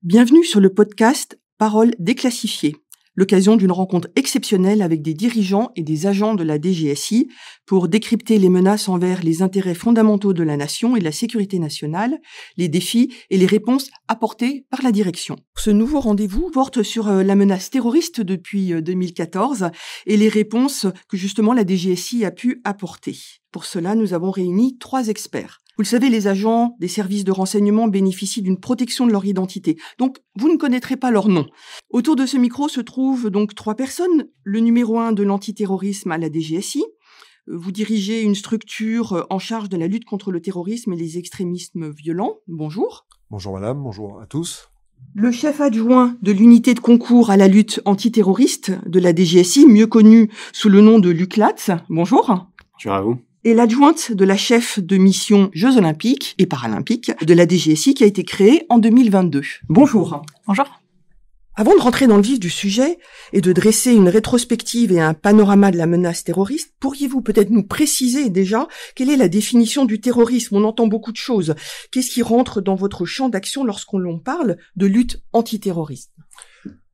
Bienvenue sur le podcast Paroles déclassifiées, l'occasion d'une rencontre exceptionnelle avec des dirigeants et des agents de la DGSI pour décrypter les menaces envers les intérêts fondamentaux de la nation et de la sécurité nationale, les défis et les réponses apportées par la direction. Ce nouveau rendez-vous porte sur la menace terroriste depuis 2014 et les réponses que justement la DGSI a pu apporter. Pour cela, nous avons réuni 3 experts. Vous le savez, les agents des services de renseignement bénéficient d'une protection de leur identité. Donc, vous ne connaîtrez pas leur nom. Autour de ce micro se trouvent donc 3 personnes. Le numéro 1 de l'antiterrorisme à la DGSI. Vous dirigez une structure en charge de la lutte contre le terrorisme et les extrémismes violents. Bonjour. Bonjour madame, bonjour à tous. Le chef adjoint de l'unité de concours à la lutte antiterroriste de la DGSI, mieux connu sous le nom de Luc Latz. Bonjour. Bonjour à vous. Et l'adjointe de la chef de mission Jeux Olympiques et Paralympiques de la DGSI qui a été créée en 2022. Bonjour. Bonjour. Avant de rentrer dans le vif du sujet et de dresser une rétrospective et un panorama de la menace terroriste, pourriez-vous peut-être nous préciser déjà quelle est la définition du terrorisme? On entend beaucoup de choses. Qu'est-ce qui rentre dans votre champ d'action lorsqu'on parle de lutte antiterroriste?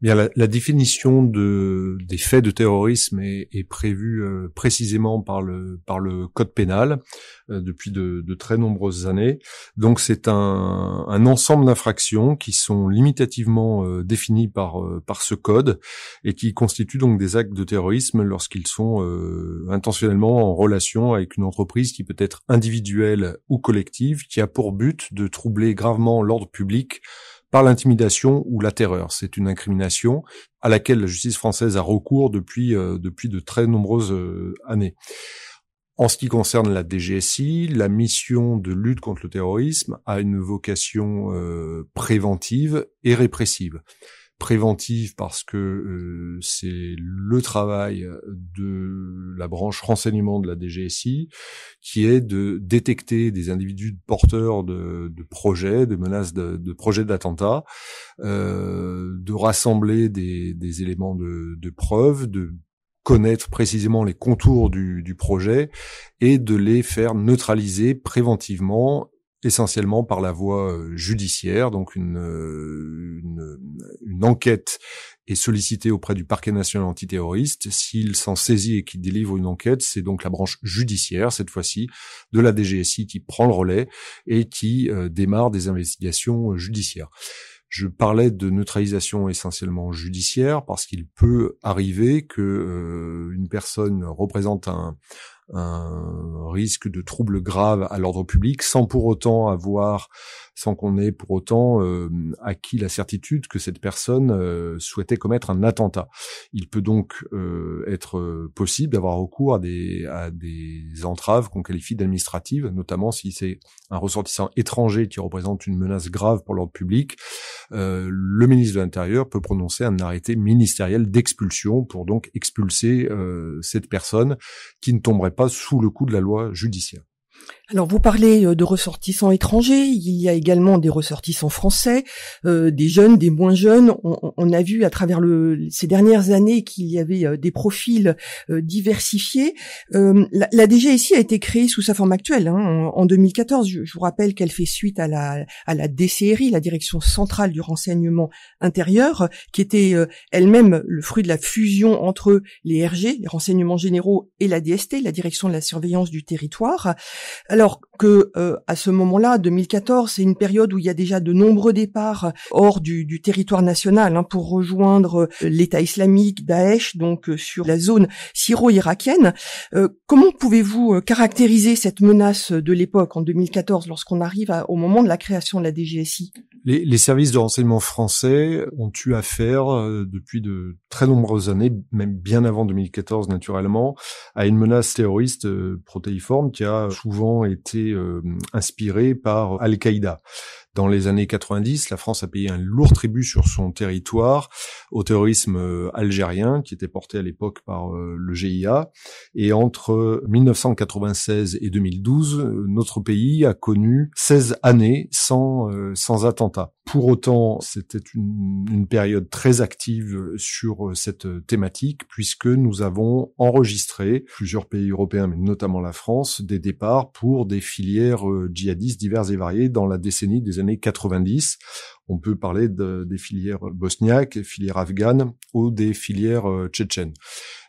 Bien, la définition des faits de terrorisme est prévue précisément par le code pénal depuis de très nombreuses années. Donc c'est un ensemble d'infractions qui sont limitativement définies par ce code et qui constituent donc des actes de terrorisme lorsqu'ils sont intentionnellement en relation avec une entreprise qui peut être individuelle ou collective, qui a pour but de troubler gravement l'ordre public par l'intimidation ou la terreur. C'est une incrimination à laquelle la justice française a recours depuis de très nombreuses années. En ce qui concerne la DGSI, la mission de lutte contre le terrorisme a une vocation préventive et répressive. Préventive parce que c'est le travail de la branche renseignement de la DGSI qui est de détecter des individus porteurs de projets, de menaces de projets d'attentats, de rassembler des éléments de preuve, de connaître précisément les contours du projet et de les faire neutraliser préventivement, essentiellement par la voie judiciaire. Donc une enquête est sollicitée auprès du parquet national antiterroriste. S'il s'en saisit et qu'il délivre une enquête, c'est donc la branche judiciaire, cette fois-ci, de la DGSI qui prend le relais et qui démarre des investigations judiciaires. Je parlais de neutralisation essentiellement judiciaire parce qu'il peut arriver que une personne représente un risque de trouble grave à l'ordre public sans qu'on ait pour autant acquis la certitude que cette personne souhaitait commettre un attentat. Il peut donc être possible d'avoir recours à des entraves qu'on qualifie d'administratives, notamment si c'est un ressortissant étranger qui représente une menace grave pour l'ordre public. Le ministre de l'Intérieur peut prononcer un arrêté ministériel d'expulsion pour donc expulser cette personne qui ne tomberait pas sous le coup de la loi judiciaire. Alors, vous parlez de ressortissants étrangers, il y a également des ressortissants français, des jeunes, des moins jeunes. On a vu à travers ces dernières années qu'il y avait des profils diversifiés. La DGSI a été créée sous sa forme actuelle, en 2014. Je vous rappelle qu'elle fait suite à la DCRI, la Direction centrale du renseignement intérieur, qui était elle-même le fruit de la fusion entre les RG, les renseignements généraux, et la DST, la Direction de la surveillance du territoire. Alors que à ce moment-là, 2014, c'est une période où il y a déjà de nombreux départs hors du territoire national pour rejoindre l'État islamique, Daesh, donc sur la zone syro-irakienne. Comment pouvez-vous caractériser cette menace de l'époque, en 2014, lorsqu'on arrive au moment de la création de la DGSI? Les services de renseignement français ont eu affaire depuis de très nombreuses années, même bien avant 2014 naturellement, à une menace terroriste protéiforme qui a souvent été inspirée par Al-Qaïda. Dans les années 90, la France a payé un lourd tribut sur son territoire au terrorisme algérien qui était porté à l'époque par le GIA. Et entre 1996 et 2012, notre pays a connu 16 années sans attentat. Pour autant, c'était une période très active sur cette thématique, puisque nous avons enregistré, plusieurs pays européens, mais notamment la France, des départs pour des filières djihadistes diverses et variées dans la décennie des années 90. On peut parler des filières bosniaques, des filières afghanes ou des filières tchétchènes.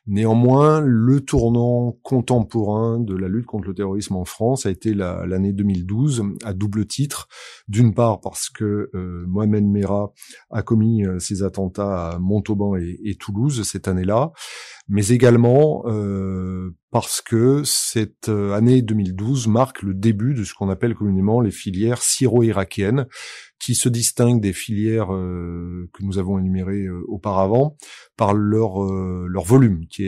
Néanmoins, le tournant contemporain de la lutte contre le terrorisme en France a été l'année 2012, à double titre. D'une part parce que Mohamed Merah a commis ses attentats à Montauban et Toulouse cette année-là, mais également parce que cette année 2012 marque le début de ce qu'on appelle communément les filières syro-irakiennes, qui se distinguent des filières que nous avons énumérées auparavant par leur volume, qui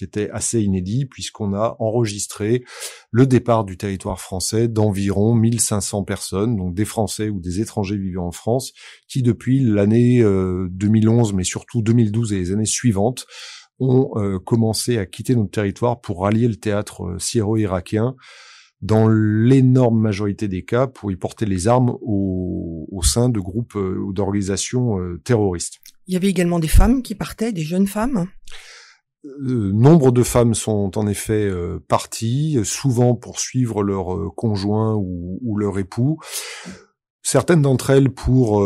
était assez inédit, puisqu'on a enregistré le départ du territoire français d'environ 1500 personnes, donc des Français ou des étrangers vivant en France, qui depuis l'année 2011, mais surtout 2012 et les années suivantes, ont commencé à quitter notre territoire pour rallier le théâtre syro-irakien, dans l'énorme majorité des cas, pour y porter les armes au sein de groupes ou d'organisations terroristes. Il y avait également des femmes qui partaient, des jeunes femmes. Nombre de femmes sont en effet parties, souvent pour suivre leur conjoint ou leur époux. Certaines d'entre elles pour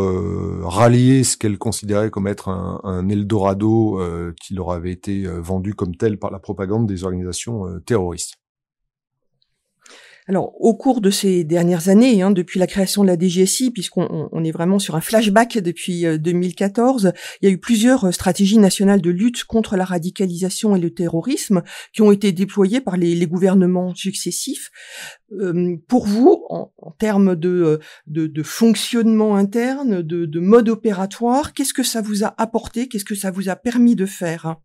rallier ce qu'elles considéraient comme être un Eldorado qui leur avait été vendu comme tel par la propagande des organisations terroristes. Alors, au cours de ces dernières années, depuis la création de la DGSI, puisqu'on est vraiment sur un flashback depuis 2014, il y a eu plusieurs stratégies nationales de lutte contre la radicalisation et le terrorisme qui ont été déployées par les gouvernements successifs. Pour vous, en termes de fonctionnement interne, de mode opératoire, qu'est-ce que ça vous a apporté? Qu'est-ce que ça vous a permis de faire?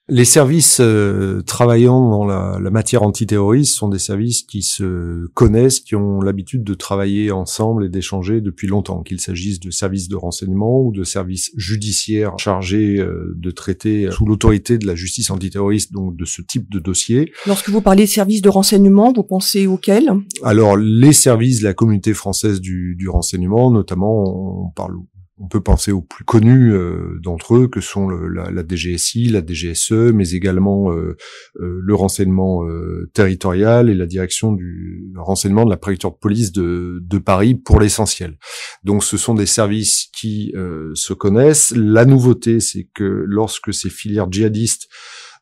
Les services travaillant dans la matière antiterroriste sont des services qui se connaissent, qui ont l'habitude de travailler ensemble et d'échanger depuis longtemps, qu'il s'agisse de services de renseignement ou de services judiciaires chargés de traiter sous l'autorité de la justice antiterroriste, donc de ce type de dossier. Lorsque vous parlez de services de renseignement, vous pensez auxquels? Alors, les services de la communauté française du renseignement, notamment, on peut penser aux plus connus d'entre eux, que sont la DGSI, la DGSE, mais également le renseignement territorial et la direction du renseignement de la préfecture de police de Paris pour l'essentiel. Donc ce sont des services qui se connaissent. La nouveauté, c'est que lorsque ces filières djihadistes,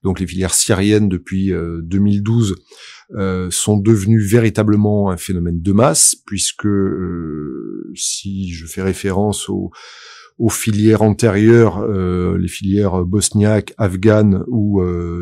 donc les filières syriennes depuis 2012, sont devenus véritablement un phénomène de masse, puisque si je fais référence aux filières antérieures, les filières bosniaques, afghanes ou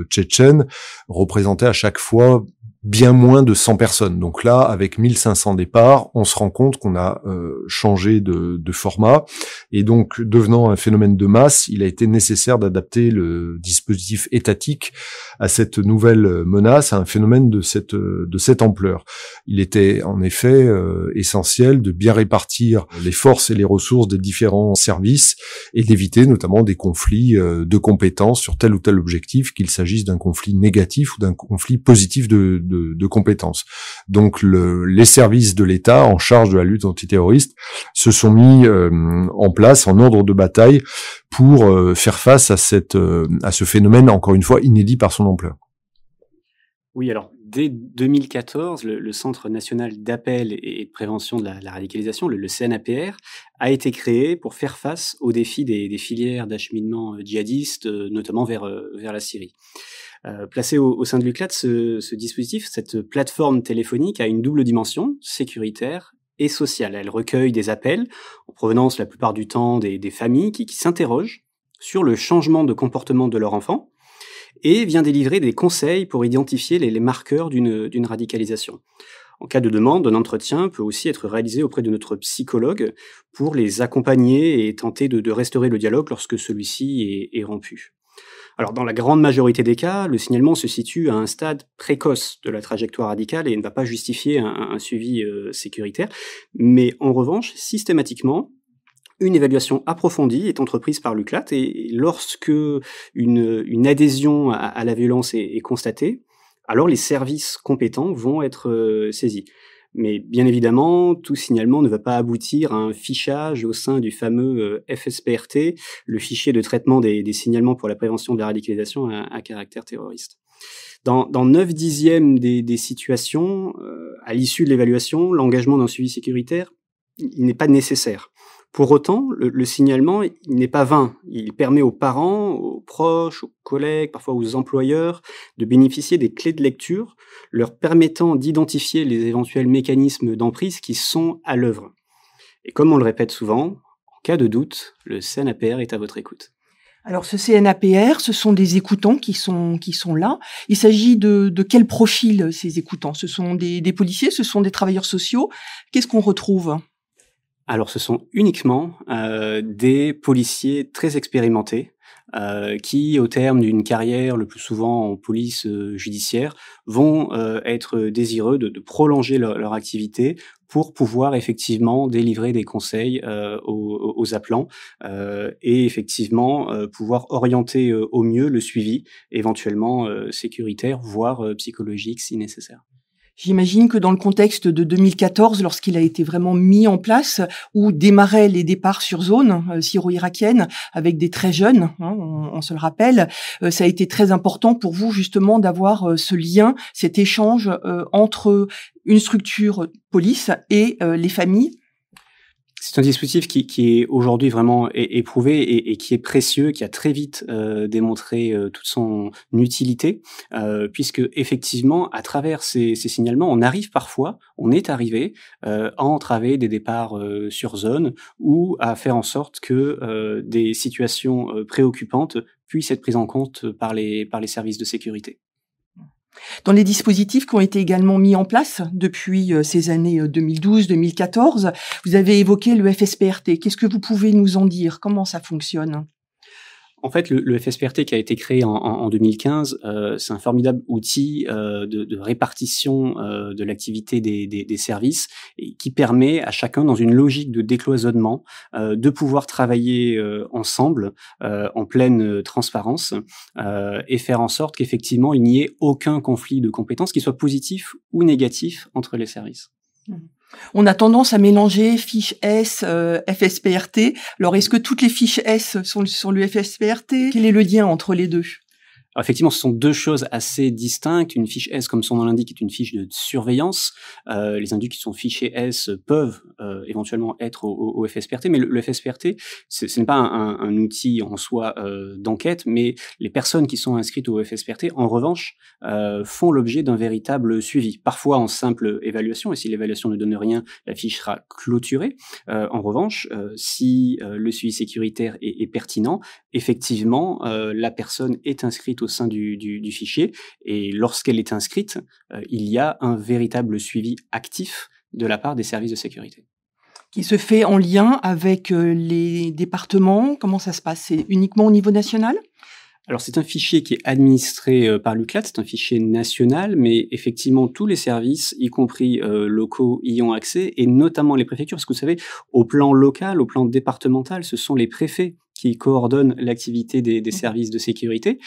tchétchènes, représentaient à chaque fois bien moins de 100 personnes. Donc là, avec 1500 départs, on se rend compte qu'on a changé de format, et donc devenant un phénomène de masse, il a été nécessaire d'adapter le dispositif étatique à cette nouvelle menace, à un phénomène de cette ampleur. Il était en effet essentiel de bien répartir les forces et les ressources des différents services et d'éviter notamment des conflits de compétences sur tel ou tel objectif, qu'il s'agisse d'un conflit négatif ou d'un conflit positif de compétences. Donc les services de l'État en charge de la lutte antiterroriste se sont mis en place en ordre de bataille pour faire face à ce phénomène, encore une fois inédit par son ampleur. Oui, alors dès 2014, le Centre national d'appel et de prévention de la radicalisation, le CNAPR, a été créé pour faire face aux défis des filières d'acheminement djihadistes, notamment vers la Syrie. Placé au sein de l'UCLAD, ce dispositif, cette plateforme téléphonique a une double dimension, sécuritaire et sociale. Elle recueille des appels, en provenance la plupart du temps des familles qui s'interrogent sur le changement de comportement de leur enfant, et vient délivrer des conseils pour identifier les marqueurs d'une radicalisation. En cas de demande, un entretien peut aussi être réalisé auprès de notre psychologue pour les accompagner et tenter de restaurer le dialogue lorsque celui-ci est rompu. Alors, dans la grande majorité des cas, le signalement se situe à un stade précoce de la trajectoire radicale et ne va pas justifier un suivi sécuritaire. Mais en revanche, systématiquement, une évaluation approfondie est entreprise par l'UCLAT, et lorsque une adhésion à la violence est constatée, alors les services compétents vont être saisis. Mais bien évidemment, tout signalement ne va pas aboutir à un fichage au sein du fameux FSPRT, le fichier de traitement des signalements pour la prévention de la radicalisation à caractère terroriste. Dans 9/10 des situations, à l'issue de l'évaluation, l'engagement d'un suivi sécuritaire, il n'est pas nécessaire. Pour autant, le signalement, il n'est pas vain. Il permet aux parents, aux proches, aux collègues, parfois aux employeurs, de bénéficier des clés de lecture, leur permettant d'identifier les éventuels mécanismes d'emprise qui sont à l'œuvre. Et comme on le répète souvent, en cas de doute, le CNAPR est à votre écoute. Alors ce CNAPR, ce sont des écoutants qui sont là. Il s'agit de quel profil ces écoutants? Ce sont des policiers, ce sont des travailleurs sociaux. Qu'est-ce qu'on retrouve? Alors ce sont uniquement des policiers très expérimentés qui, au terme d'une carrière, le plus souvent en police judiciaire, vont être désireux de prolonger leur activité pour pouvoir effectivement délivrer des conseils aux appelants et effectivement pouvoir orienter au mieux le suivi, éventuellement sécuritaire, voire psychologique si nécessaire. J'imagine que dans le contexte de 2014, lorsqu'il a été vraiment mis en place, où démarraient les départs sur zone syro-irakienne avec des très jeunes, on se le rappelle, ça a été très important pour vous justement d'avoir ce lien, cet échange entre une structure police et les familles. C'est un dispositif qui est aujourd'hui vraiment éprouvé et qui est précieux, qui a très vite démontré toute son utilité, puisque effectivement, à travers ces signalements, on est arrivé à entraver des départs sur zone ou à faire en sorte que des situations préoccupantes puissent être prises en compte par les services de sécurité. Dans les dispositifs qui ont été également mis en place depuis ces années 2012-2014, vous avez évoqué le FSPRT. Qu'est-ce que vous pouvez nous en dire? Comment ça fonctionne? En fait, le FSPRT qui a été créé en 2015, c'est un formidable outil de répartition de l'activité des services et qui permet à chacun, dans une logique de décloisonnement, de pouvoir travailler ensemble en pleine transparence et faire en sorte qu'effectivement, il n'y ait aucun conflit de compétences, qu'il soit positif ou négatif entre les services. On a tendance à mélanger fiche S, FSPRT. Alors, est-ce que toutes les fiches S sont sur le FSPRT? Quel est le lien entre les deux? Alors effectivement, ce sont deux choses assez distinctes. Une fiche S, comme son nom l'indique, est une fiche de surveillance. Les individus qui sont fichés S peuvent éventuellement être au FSPRT, mais le FSPRT, ce n'est pas un outil en soi d'enquête, mais les personnes qui sont inscrites au FSPRT, en revanche, font l'objet d'un véritable suivi. Parfois en simple évaluation, et si l'évaluation ne donne rien, la fiche sera clôturée. En revanche, si le suivi sécuritaire est pertinent, effectivement, la personne est inscrite au sein du fichier, et lorsqu'elle est inscrite, il y a un véritable suivi actif de la part des services de sécurité. Qui se fait en lien avec les départements? Comment ça se passe? C'est uniquement au niveau national? Alors c'est un fichier qui est administré par l'UCLAT, c'est un fichier national, mais effectivement tous les services, y compris locaux, y ont accès, et notamment les préfectures, parce que vous savez, au plan local, au plan départemental, ce sont les préfets qui coordonnent l'activité des services de sécurité,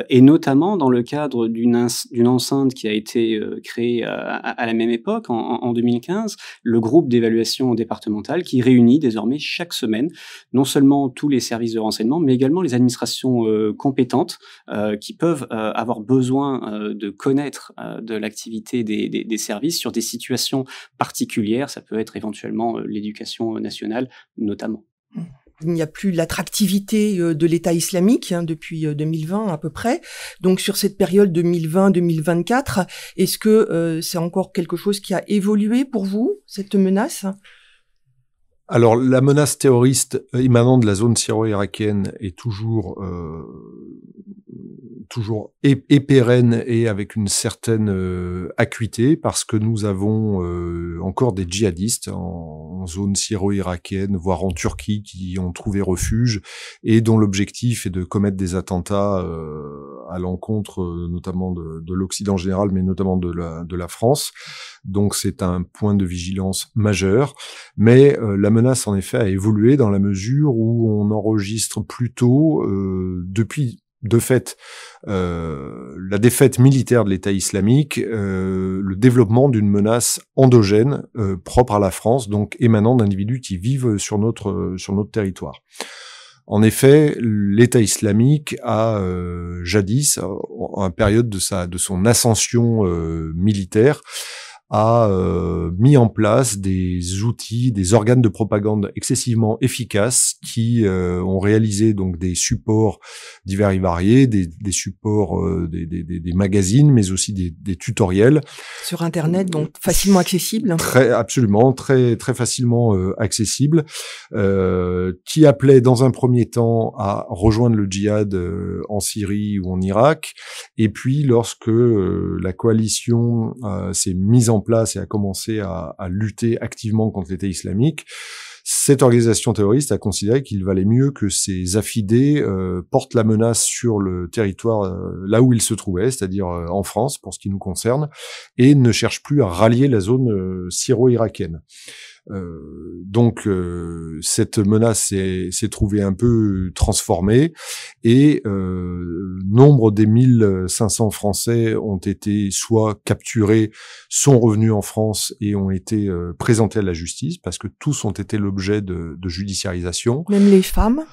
et notamment dans le cadre d'une enceinte qui a été créée à la même époque, en 2015, le groupe d'évaluation départementale qui réunit désormais chaque semaine non seulement tous les services de renseignement, mais également les administrations compétentes qui peuvent avoir besoin de connaître de l'activité des services sur des situations particulières. Ça peut être éventuellement l'éducation nationale notamment. Il n'y a plus l'attractivité de l'État islamique depuis 2020 à peu près. Donc sur cette période 2020-2024, est-ce que c'est encore quelque chose qui a évolué pour vous, cette menace? Alors la menace terroriste émanant de la zone syro-irakienne est toujours pérenne et avec une certaine acuité, parce que nous avons encore des djihadistes en zone syro-irakienne, voire en Turquie, qui ont trouvé refuge et dont l'objectif est de commettre des attentats à l'encontre notamment de l'Occident général, mais notamment de la France. Donc c'est un point de vigilance majeur, mais la menace en effet a évolué dans la mesure où on enregistre plutôt depuis de fait la défaite militaire de l'État islamique, le développement d'une menace endogène propre à la France, donc émanant d'individus qui vivent sur notre territoire. En effet, l'État islamique a jadis, en période de son ascension militaire, a mis en place des outils, des organes de propagande excessivement efficaces qui ont réalisé donc des supports divers et variés, des supports, des magazines, mais aussi des tutoriels sur Internet, donc facilement accessible. Très facilement accessible, qui appelait dans un premier temps à rejoindre le djihad en Syrie ou en Irak, et puis lorsque la coalition s'est mise en place et a commencé à lutter activement contre l'État islamique, cette organisation terroriste a considéré qu'il valait mieux que ses affidés portent la menace sur le territoire là où ils se trouvaient, c'est-à-dire en France, pour ce qui nous concerne, et ne cherche plus à rallier la zone syro-irakienne. Donc cette menace s'est trouvée un peu transformée, et nombre des 1500 Français ont été soit capturés, sont revenus en France et ont été présentés à la justice, parce que tous ont été l'objet de judiciarisation. Même les femmes ?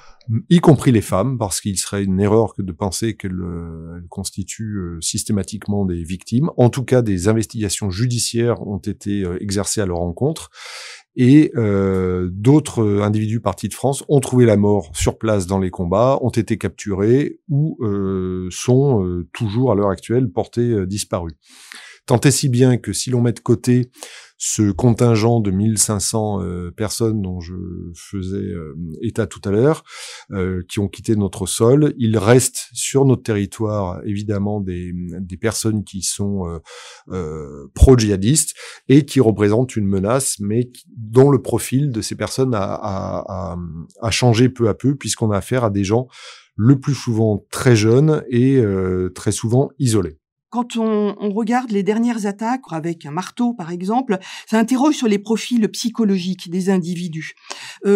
Y compris les femmes, parce qu'il serait une erreur que de penser qu'elles constituent systématiquement des victimes. En tout cas, des investigations judiciaires ont été exercées à leur encontre. Et d'autres individus partis de France ont trouvé la mort sur place dans les combats, ont été capturés ou sont toujours à l'heure actuelle portés disparus. Tant et si bien que si l'on met de côté ce contingent de 1500 personnes dont je faisais état tout à l'heure, qui ont quitté notre sol, il reste sur notre territoire évidemment des personnes qui sont pro-djihadistes et qui représentent une menace, mais dont le profil de ces personnes a changé peu à peu, puisqu'on a affaire à des gens le plus souvent très jeunes et très souvent isolés. Quand on regarde les dernières attaques avec un marteau, par exemple, ça interroge sur les profils psychologiques des individus.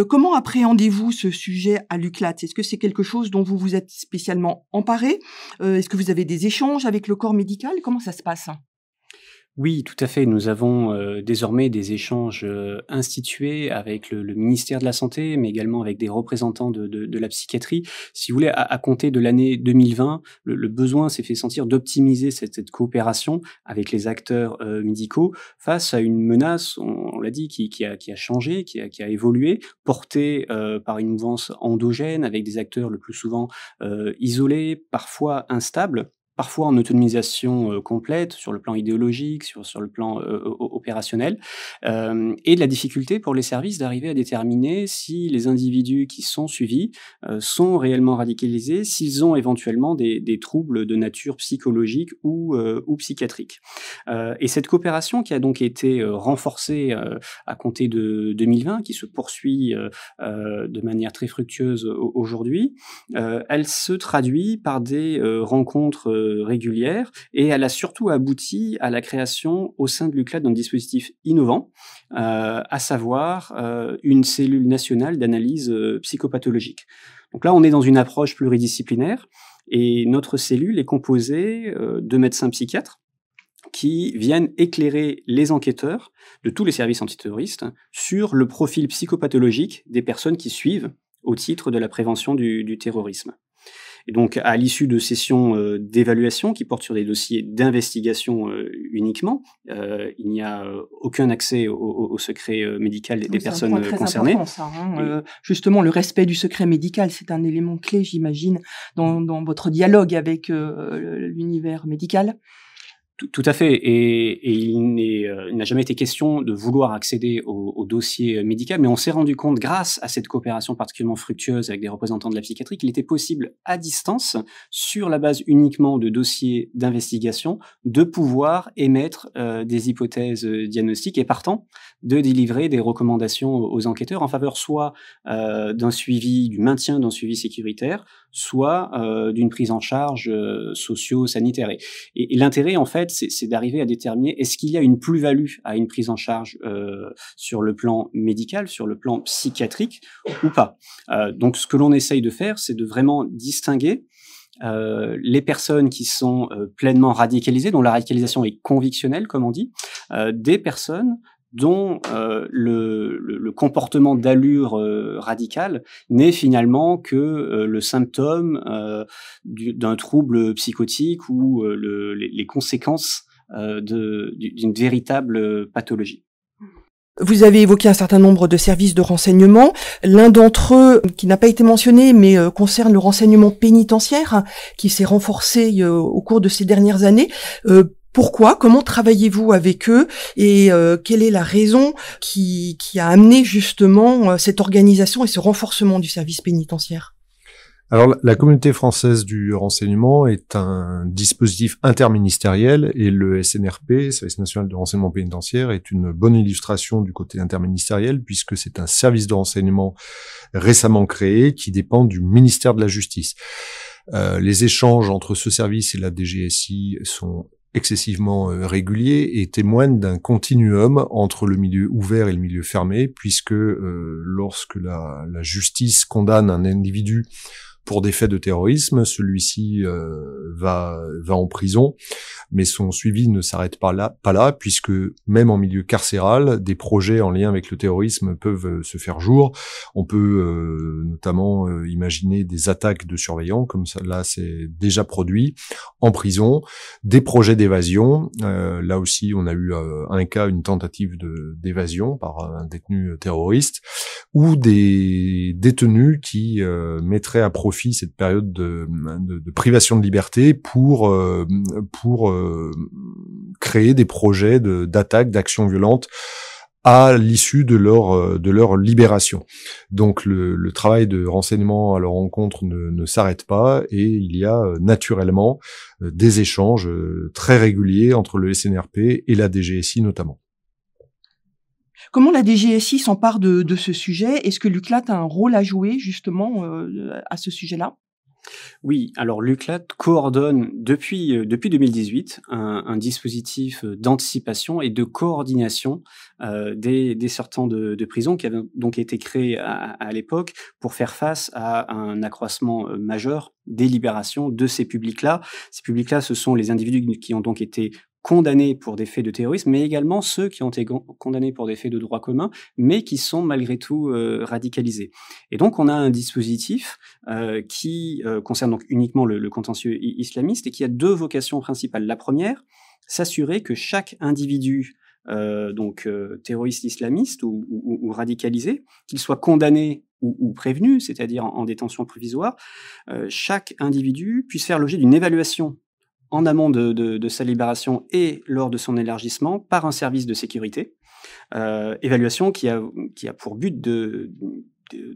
Comment appréhendez-vous ce sujet à l'UCLAT ? Est-ce que c'est quelque chose dont vous vous êtes spécialement emparé ? Est-ce que vous avez des échanges avec le corps médical ? Comment ça se passe ? Oui, tout à fait. Nous avons désormais des échanges institués avec le ministère de la Santé, mais également avec des représentants de la psychiatrie. Si vous voulez, à compter de l'année 2020, le besoin s'est fait sentir d'optimiser cette coopération avec les acteurs médicaux face à une menace, on l'a dit, qui a changé, qui a évolué, portée par une mouvance endogène avec des acteurs le plus souvent isolés, parfois instables, parfois en autonomisation complète sur le plan idéologique, sur le plan opérationnel, et de la difficulté pour les services d'arriver à déterminer si les individus qui sont suivis sont réellement radicalisés, s'ils ont éventuellement des troubles de nature psychologique ou psychiatrique. Et cette coopération qui a donc été renforcée à compter de 2020, qui se poursuit de manière très fructueuse aujourd'hui, elle se traduit par des rencontres régulière, et elle a surtout abouti à la création au sein de l'UCLAT d'un dispositif innovant, à savoir une cellule nationale d'analyse psychopathologique. Donc là, on est dans une approche pluridisciplinaire, et notre cellule est composée de médecins psychiatres qui viennent éclairer les enquêteurs de tous les services antiterroristes sur le profil psychopathologique des personnes qui suivent au titre de la prévention du terrorisme. Et donc, à l'issue de sessions d'évaluation qui portent sur des dossiers d'investigation uniquement, il n'y a aucun accès au secret médical des personnes concernées. C'est très important, ça, justement, le respect du secret médical, c'est un élément clé, j'imagine, dans votre dialogue avec l'univers médical. Tout à fait, et il n'a jamais été question de vouloir accéder au dossier médical, mais on s'est rendu compte, grâce à cette coopération particulièrement fructueuse avec des représentants de la psychiatrie, qu'il était possible à distance, sur la base uniquement de dossiers d'investigation, de pouvoir émettre des hypothèses diagnostiques et partant de délivrer des recommandations aux enquêteurs en faveur soit du maintien d'un suivi sécuritaire, soit d'une prise en charge socio-sanitaire. Et l'intérêt, en fait, c'est d'arriver à déterminer est-ce qu'il y a une plus-value à une prise en charge sur le plan médical, sur le plan psychiatrique ou pas. Donc, ce que l'on essaye de faire, c'est de vraiment distinguer les personnes qui sont pleinement radicalisées, dont la radicalisation est convictionnelle, comme on dit, des personnes dont le comportement d'allure radicale n'est finalement que le symptôme d'un trouble psychotique ou les conséquences d'une véritable pathologie. Vous avez évoqué un certain nombre de services de renseignement. L'un d'entre eux, qui n'a pas été mentionné, mais concerne le renseignement pénitentiaire, qui s'est renforcé au cours de ces dernières années. Pourquoi? Comment travaillez-vous avec eux? Et quelle est la raison qui a amené justement cette organisation et ce renforcement du service pénitentiaire? Alors, la communauté française du renseignement est un dispositif interministériel et le SNRP, Service national de renseignement pénitentiaire, est une bonne illustration du côté interministériel puisque c'est un service de renseignement récemment créé qui dépend du ministère de la Justice. Les échanges entre ce service et la DGSI sont excessivement réguliers et témoignent d'un continuum entre le milieu ouvert et le milieu fermé puisque lorsque la justice condamne un individu pour des faits de terrorisme, celui-ci va en prison, mais son suivi ne s'arrête pas là, puisque même en milieu carcéral, des projets en lien avec le terrorisme peuvent se faire jour. On peut notamment imaginer des attaques de surveillants, comme ça là c'est déjà produit, en prison, des projets d'évasion. Là aussi, on a eu un cas, une tentative d'évasion par un détenu terroriste, ou des détenus qui mettraient à profit cette période de privation de liberté pour créer des projets d'attaques, d'actions violentes à l'issue de leur libération. Donc le travail de renseignement à leur rencontre ne s'arrête pas et il y a naturellement des échanges très réguliers entre le SNRP et la DGSI notamment. Comment la DGSI s'empare de ce sujet? Est-ce que l'UCLAT a un rôle à jouer justement à ce sujet-là? Oui, alors l'UCLAT coordonne depuis 2018 un dispositif d'anticipation et de coordination des sortants de prison qui avait donc été créé à l'époque pour faire face à un accroissement majeur des libérations de ces publics-là. Ces publics-là, ce sont les individus qui ont donc été condamnés pour des faits de terrorisme, mais également ceux qui ont été condamnés pour des faits de droit commun, mais qui sont malgré tout radicalisés. Et donc, on a un dispositif qui concerne donc uniquement le contentieux islamiste et qui a deux vocations principales. La première, s'assurer que chaque individu terroriste islamiste ou radicalisé, qu'il soit condamné ou prévenu, c'est-à-dire en détention provisoire, chaque individu puisse faire l'objet d'une évaluation en amont de sa libération et lors de son élargissement par un service de sécurité. Évaluation qui a pour but de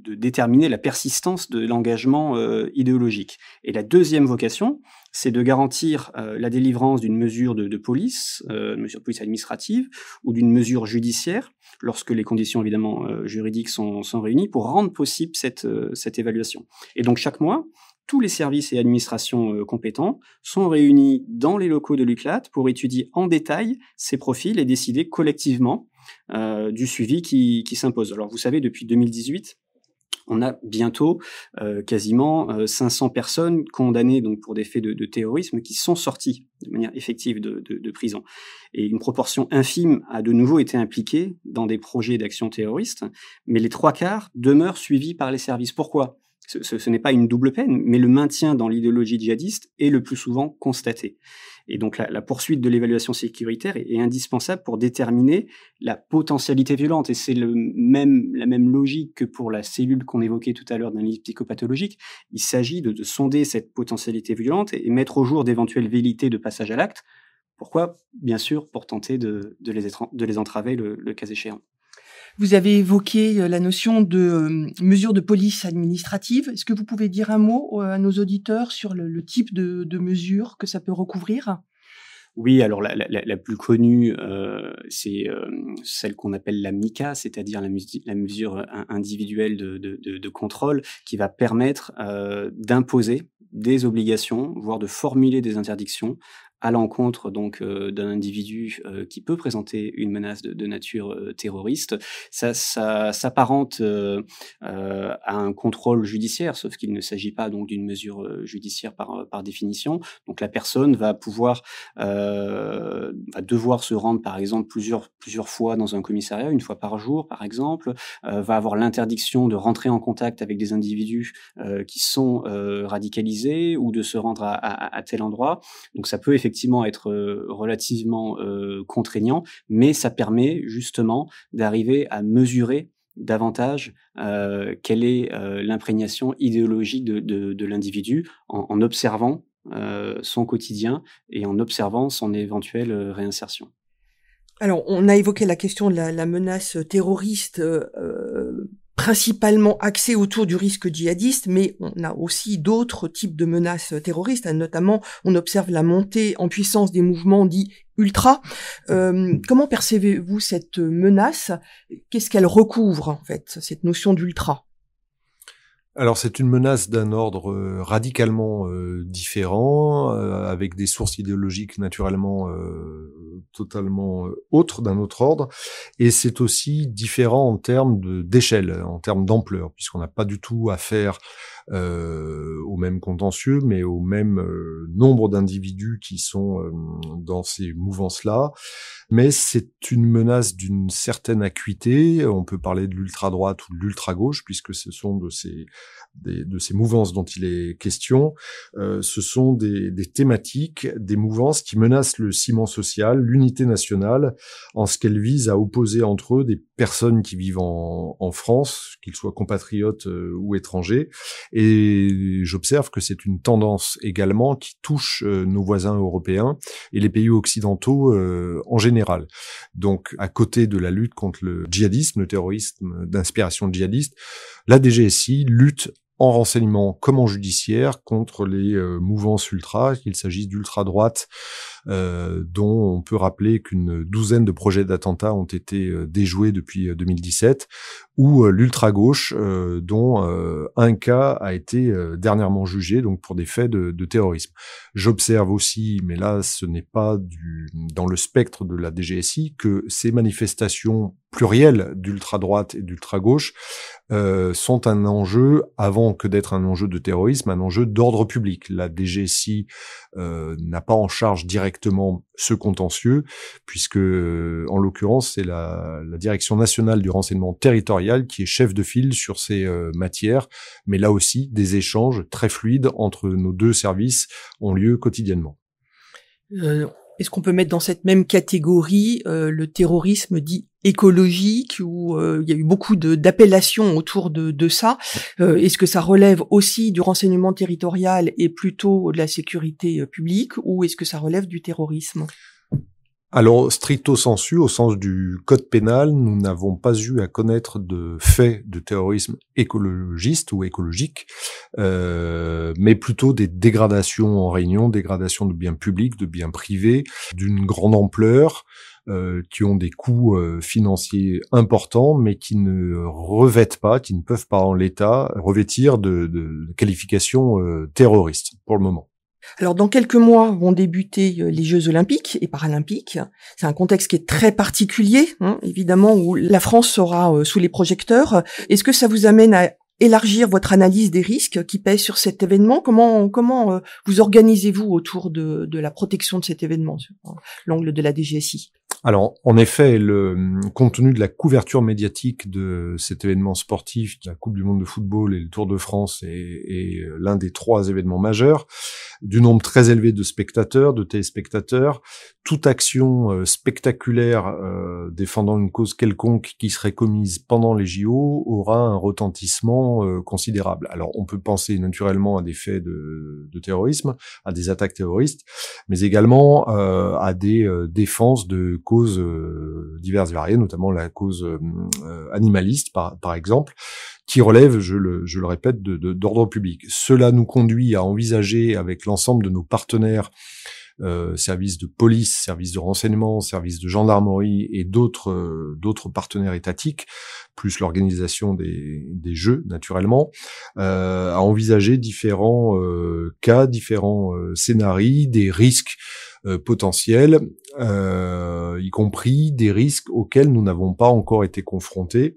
déterminer la persistance de l'engagement idéologique. Et la deuxième vocation, c'est de garantir la délivrance d'une mesure de police, une mesure de police administrative, ou d'une mesure judiciaire, lorsque les conditions évidemment juridiques sont réunies, pour rendre possible cette évaluation. Et donc chaque mois, tous les services et administrations compétents sont réunis dans les locaux de l'UCLAT pour étudier en détail ces profils et décider collectivement du suivi qui s'impose. Alors vous savez, depuis 2018, on a bientôt quasiment 500 personnes condamnées donc pour des faits de terrorisme qui sont sorties de manière effective de prison. Et une proportion infime a de nouveau été impliquée dans des projets d'action terroriste, mais les 3/4 demeurent suivis par les services. Pourquoi ? Ce n'est pas une double peine, mais le maintien dans l'idéologie djihadiste est le plus souvent constaté. Et donc la poursuite de l'évaluation sécuritaire est indispensable pour déterminer la potentialité violente. Et c'est la même logique que pour la cellule qu'on évoquait tout à l'heure d'analyse psychopathologique. Il s'agit de sonder cette potentialité violente et mettre au jour d'éventuelles velléités de passage à l'acte. Pourquoi ? Bien sûr, pour tenter de les entraver le cas échéant. Vous avez évoqué la notion de mesure de police administrative. Est-ce que vous pouvez dire un mot à nos auditeurs sur le type de mesure que ça peut recouvrir ? Oui, alors la plus connue, c'est celle qu'on appelle la MICA, c'est-à-dire la mesure individuelle de contrôle qui va permettre d'imposer des obligations, voire de formuler des interdictions à l'encontre donc d'un individu qui peut présenter une menace de nature terroriste, ça s'apparente à un contrôle judiciaire, sauf qu'il ne s'agit pas donc d'une mesure judiciaire par définition. Donc la personne va devoir se rendre par exemple plusieurs fois dans un commissariat, une fois par jour par exemple, va avoir l'interdiction de rentrer en contact avec des individus qui sont radicalisés ou de se rendre à tel endroit. Donc ça peut effectivement être relativement contraignant, mais ça permet justement d'arriver à mesurer davantage quelle est l'imprégnation idéologique de l'individu en observant son quotidien et en observant son éventuelle réinsertion. Alors, on a évoqué la question de la menace terroriste, principalement axée autour du risque djihadiste, mais on a aussi d'autres types de menaces terroristes. Notamment, on observe la montée en puissance des mouvements dits ultra. Comment percevez-vous cette menace? Qu'est-ce qu'elle recouvre, en fait, cette notion d'ultra? Alors c'est une menace d'un ordre radicalement différent, avec des sources idéologiques naturellement totalement autres, d'un autre ordre, et c'est aussi différent en termes d'échelle, en termes d'ampleur, puisqu'on n'a pas du tout affaire au même contentieux, mais au même nombre d'individus qui sont dans ces mouvances-là. Mais c'est une menace d'une certaine acuité. On peut parler de l'ultra-droite ou de l'ultra-gauche, puisque ce sont de ces mouvances dont il est question. Ce sont des thématiques, des mouvances qui menacent le ciment social, l'unité nationale, en ce qu'elles visent à opposer entre eux des personnes qui vivent en France, qu'ils soient compatriotes ou étrangers. Et j'observe que c'est une tendance également qui touche nos voisins européens et les pays occidentaux en général. Donc, à côté de la lutte contre le djihadisme, le terrorisme d'inspiration djihadiste, la DGSI lutte en renseignement comme en judiciaire contre les mouvances ultra, qu'il s'agisse d'ultra-droite, dont on peut rappeler qu'une douzaine de projets d'attentats ont été déjoués depuis 2017, ou l'ultra-gauche, dont un cas a été dernièrement jugé donc pour des faits de terrorisme. J'observe aussi, mais là ce n'est pas dans le spectre de la DGSI, que ces manifestations plurielles d'ultra-droite et d'ultra-gauche sont un enjeu, avant que d'être un enjeu de terrorisme, un enjeu d'ordre public. La DGSI n'a pas en charge directement ce contentieux, puisque en l'occurrence c'est la Direction nationale du renseignement territorial qui est chef de file sur ces matières, mais là aussi des échanges très fluides entre nos deux services ont lieu quotidiennement. Est-ce qu'on peut mettre dans cette même catégorie le terrorisme dit écologique, où il y a eu beaucoup d'appellations autour de ça? Est-ce que ça relève aussi du renseignement territorial et plutôt de la sécurité publique, ou est-ce que ça relève du terrorisme? Alors, stricto sensu, au sens du code pénal, nous n'avons pas eu à connaître de faits de terrorisme écologiste ou écologique, mais plutôt des dégradations en réunion, dégradations de biens publics, de biens privés, d'une grande ampleur, qui ont des coûts financiers importants, mais qui ne revêtent pas, qui ne peuvent pas en l'état revêtir de qualification terroriste pour le moment. Alors, dans quelques mois vont débuter les Jeux Olympiques et Paralympiques. C'est un contexte qui est très particulier, évidemment, où la France sera sous les projecteurs. Est-ce que ça vous amène à élargir votre analyse des risques qui pèsent sur cet événement? Comment vous organisez-vous autour de la protection de cet événement, sur l'angle de la DGSI? Alors, en effet, compte tenu de la couverture médiatique de cet événement sportif, la Coupe du monde de football et le Tour de France est l'un des 3 événements majeurs, du nombre très élevé de spectateurs, de téléspectateurs, toute action spectaculaire défendant une cause quelconque qui serait commise pendant les JO aura un retentissement considérable. Alors, on peut penser naturellement à des faits de terrorisme, à des attaques terroristes, mais également à des défenses de causes diverses et variées, notamment la cause animaliste, par exemple, qui relève, je le répète, d'ordre public. Cela nous conduit à envisager avec l'ensemble de nos partenaires, services de police, services de renseignement, services de gendarmerie et d'autres partenaires étatiques, plus l'organisation des Jeux, naturellement, à envisager différents cas, différents scénarios, des risques potentiels, y compris des risques auxquels nous n'avons pas encore été confrontés.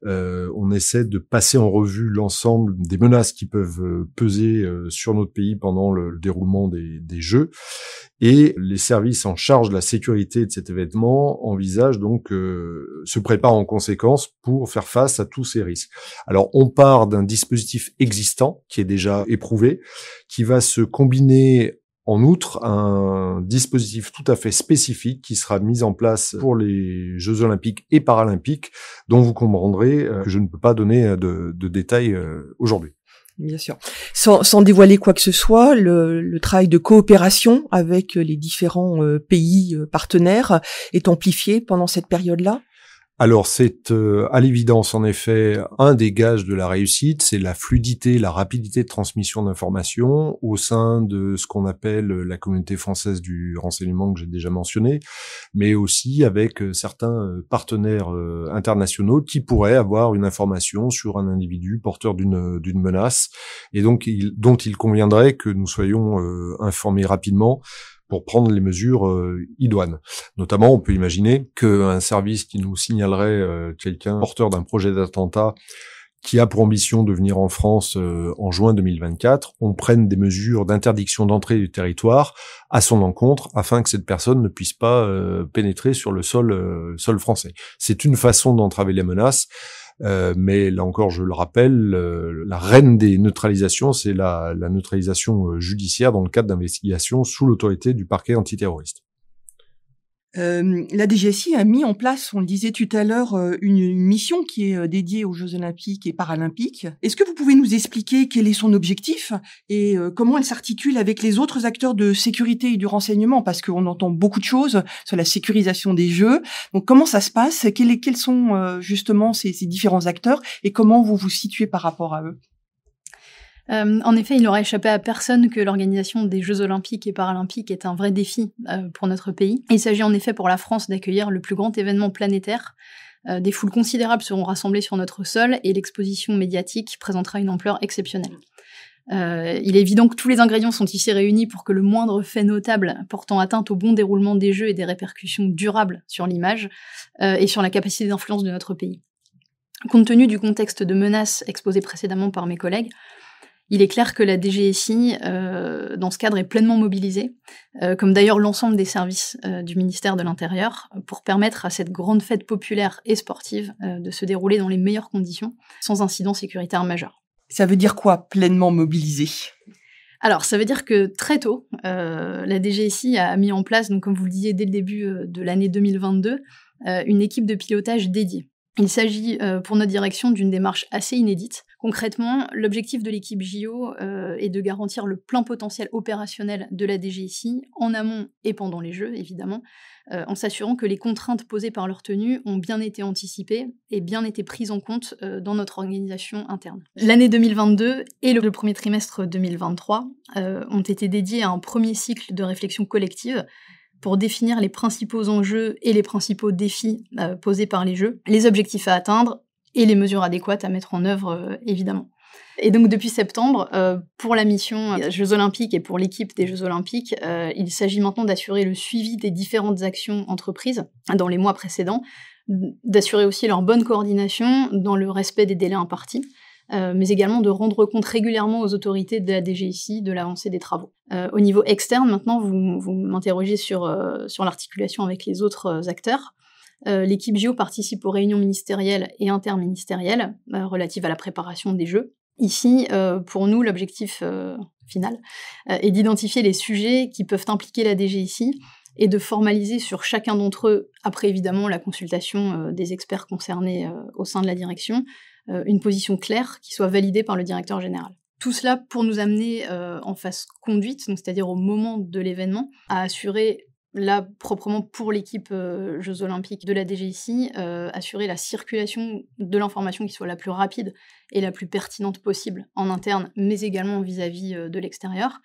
On essaie de passer en revue l'ensemble des menaces qui peuvent peser sur notre pays pendant le déroulement des Jeux. Et les services en charge de la sécurité de cet événement envisagent donc, se préparent en conséquence pour faire face à tous ces risques. Alors, on part d'un dispositif existant qui est déjà éprouvé, qui va se combiner en outre un dispositif tout à fait spécifique qui sera mis en place pour les Jeux Olympiques et Paralympiques, dont vous comprendrez que je ne peux pas donner de détails aujourd'hui. Bien sûr. Sans dévoiler quoi que ce soit, le travail de coopération avec les différents pays partenaires est amplifié pendant cette période-là ? Alors c'est à l'évidence en effet un des gages de la réussite, c'est la fluidité, la rapidité de transmission d'informations au sein de ce qu'on appelle la communauté française du renseignement que j'ai déjà mentionné, mais aussi avec certains partenaires internationaux qui pourraient avoir une information sur un individu porteur d'une menace et donc dont il conviendrait que nous soyons informés rapidement pour prendre les mesures idoines. Notamment, on peut imaginer qu'un service qui nous signalerait quelqu'un porteur d'un projet d'attentat qui a pour ambition de venir en France en juin 2024, on prenne des mesures d'interdiction d'entrée du territoire à son encontre afin que cette personne ne puisse pas pénétrer sur le sol français. C'est une façon d'entraver les menaces. Mais là encore, je le rappelle, la reine des neutralisations, c'est la neutralisation judiciaire dans le cadre d'investigations sous l'autorité du parquet antiterroriste. La DGSI a mis en place, on le disait tout à l'heure, une mission qui est dédiée aux Jeux Olympiques et Paralympiques. Est-ce que vous pouvez nous expliquer quel est son objectif et comment elle s'articule avec les autres acteurs de sécurité et du renseignement ? Parce qu'on entend beaucoup de choses sur la sécurisation des Jeux. Donc comment ça se passe ? Quels sont justement ces différents acteurs et comment vous vous situez par rapport à eux ? En effet, il n'aura échappé à personne que l'organisation des Jeux Olympiques et Paralympiques est un vrai défi pour notre pays. Il s'agit en effet pour la France d'accueillir le plus grand événement planétaire. Des foules considérables seront rassemblées sur notre sol et l'exposition médiatique présentera une ampleur exceptionnelle. Il est évident que tous les ingrédients sont ici réunis pour que le moindre fait notable portant atteinte au bon déroulement des Jeux ait des répercussions durables sur l'image et sur la capacité d'influence de notre pays. Compte tenu du contexte de menaces exposé précédemment par mes collègues, il est clair que la DGSI, dans ce cadre, est pleinement mobilisée, comme d'ailleurs l'ensemble des services du ministère de l'Intérieur, pour permettre à cette grande fête populaire et sportive de se dérouler dans les meilleures conditions, sans incident sécuritaire majeur. Ça veut dire quoi, pleinement mobilisée ? Alors, ça veut dire que très tôt, la DGSI a mis en place, donc comme vous le disiez dès le début de l'année 2022, une équipe de pilotage dédiée. Il s'agit pour notre direction d'une démarche assez inédite. Concrètement, l'objectif de l'équipe JO est de garantir le plein potentiel opérationnel de la DGSI en amont et pendant les Jeux, évidemment, en s'assurant que les contraintes posées par leur tenue ont bien été anticipées et bien été prises en compte dans notre organisation interne. L'année 2022 et le premier trimestre 2023 ont été dédiés à un premier cycle de réflexion collective pour définir les principaux enjeux et les principaux défis posés par les Jeux, les objectifs à atteindre et les mesures adéquates à mettre en œuvre, évidemment. Et donc depuis septembre, pour la mission Jeux Olympiques et pour l'équipe des Jeux Olympiques, il s'agit maintenant d'assurer le suivi des différentes actions entreprises dans les mois précédents, d'assurer aussi leur bonne coordination dans le respect des délais impartis, mais également de rendre compte régulièrement aux autorités de la DGSI de l'avancée des travaux. Au niveau externe, maintenant, vous m'interrogez sur l'articulation avec les autres acteurs. L'équipe JO participe aux réunions ministérielles et interministérielles relatives à la préparation des Jeux. Ici, pour nous, l'objectif final est d'identifier les sujets qui peuvent impliquer la DGSI et de formaliser sur chacun d'entre eux, après évidemment la consultation des experts concernés au sein de la direction, une position claire qui soit validée par le directeur général. Tout cela pour nous amener en phase conduite, donc c'est-à-dire au moment de l'événement, à assurer, là proprement pour l'équipe Jeux Olympiques de la DGSI, assurer la circulation de l'information qui soit la plus rapide et la plus pertinente possible en interne, mais également vis-à-vis de l'extérieur,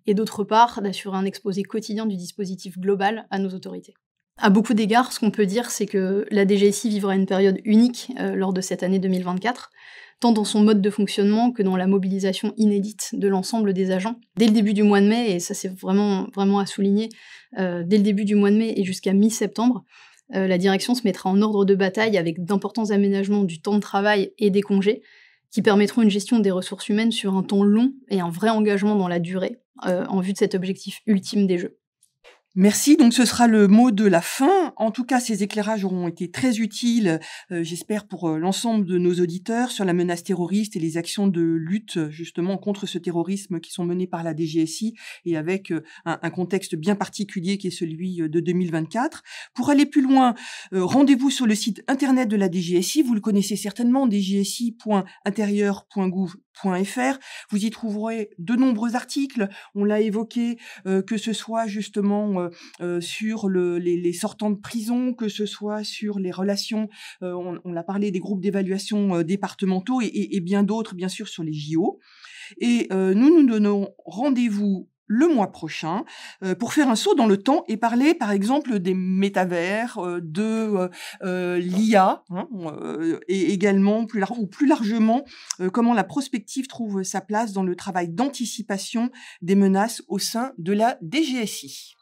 et d'autre part d'assurer un exposé quotidien du dispositif global à nos autorités. À beaucoup d'égards, ce qu'on peut dire, c'est que la DGSI vivra une période unique lors de cette année 2024. tant dans son mode de fonctionnement que dans la mobilisation inédite de l'ensemble des agents. Dès le début du mois de mai, et ça c'est vraiment à souligner, dès le début du mois de mai et jusqu'à mi-septembre, la direction se mettra en ordre de bataille avec d'importants aménagements du temps de travail et des congés, qui permettront une gestion des ressources humaines sur un temps long et un vrai engagement dans la durée, en vue de cet objectif ultime des Jeux. Merci, donc ce sera le mot de la fin. En tout cas, ces éclairages auront été très utiles, j'espère, pour l'ensemble de nos auditeurs sur la menace terroriste et les actions de lutte justement contre ce terrorisme qui sont menées par la DGSI et avec un contexte bien particulier qui est celui de 2024. Pour aller plus loin, rendez-vous sur le site internet de la DGSI, vous le connaissez certainement, dgsi.intérieur.gouv.fr. Vous y trouverez de nombreux articles, on l'a évoqué, que ce soit justement sur les sortants de prison, que ce soit sur les relations, on a parlé des groupes d'évaluation départementaux et bien d'autres, bien sûr, sur les JO. Et nous donnons rendez-vous le mois prochain pour faire un saut dans le temps et parler, par exemple, des métavers, de l'IA, et également plus largement comment la prospective trouve sa place dans le travail d'anticipation des menaces au sein de la DGSI.